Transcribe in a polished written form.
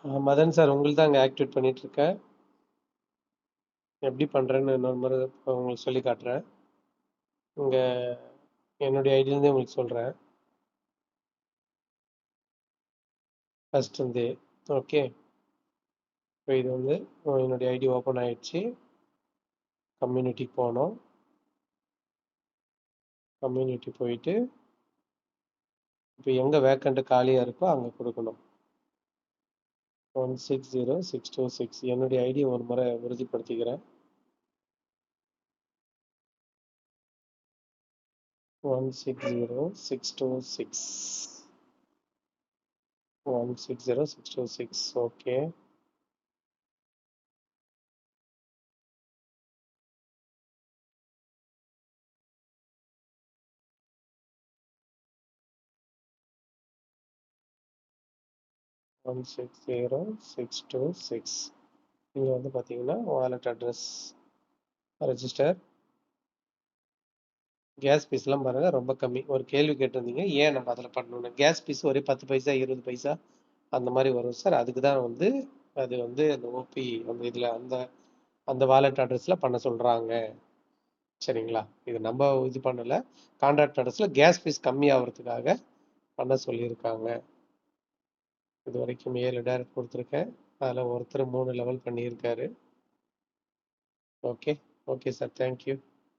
Madan sir உங்களுக்கு தான் அங்கே ஆக்டிவேட் பண்ணிட்டு இருக்கேன். எப்படி பண்ணுறேன்னு இன்னொரு முறை உங்களுக்கு சொல்லி காட்டுறேன். இங்கே என்னுடைய ஐடியிலேருந்தே உங்களுக்கு சொல்கிறேன். ஃபர்ஸ்ட் வந்து ஓகே, இப்போ இது வந்து என்னுடைய ஐடி ஓப்பன் ஆயிடுச்சு. கம்யூனிட்டி போனோம். கம்யூனிட்டி போயிட்டு இப்போ எங்கே வேக்கண்ட் காலியாக இருக்கோ அங்கே கொடுக்கணும். 160626 என்னுடைய ஐடியை ஒரு முறை உறுதிப்படுத்திக்கிறேன். 160626 160626 okay. One six zero six two six இங்கே வந்து பார்த்தீங்கன்னா வாலெட் அட்ரஸ் ரெஜிஸ்டர். கேஸ் ஃபீஸ்லாம் பாருங்கள் ரொம்ப கம்மி. ஒரு கேள்வி கேட்டிருந்தீங்க ஏன் நம்ம அதில் பண்ணணும்னு. கேஸ் ஃபீஸ் ஒரே 10 பைசா 20 பைசா அந்த மாதிரி வரும் சார். அதுக்கு தான் வந்து அது வந்து அந்த ஓபி அந்த இதில் அந்த அந்த வாலெட் அட்ரஸில் பண்ண சொல்கிறாங்க. சரிங்களா, இது நம்ம இது பண்ணலை. கான்ட்ராக்ட் அட்ரஸில் கேஸ் ஃபீஸ் கம்மி ஆகிறதுக்காக பண்ண சொல்லியிருக்காங்க. இது வரைக்கும் 7 டைரக்ட் கொடுத்துருக்கேன். அதில் ஒருத்தர் 3 லெவல் பண்ணியிருக்காரு. Okay okay sir, thank you.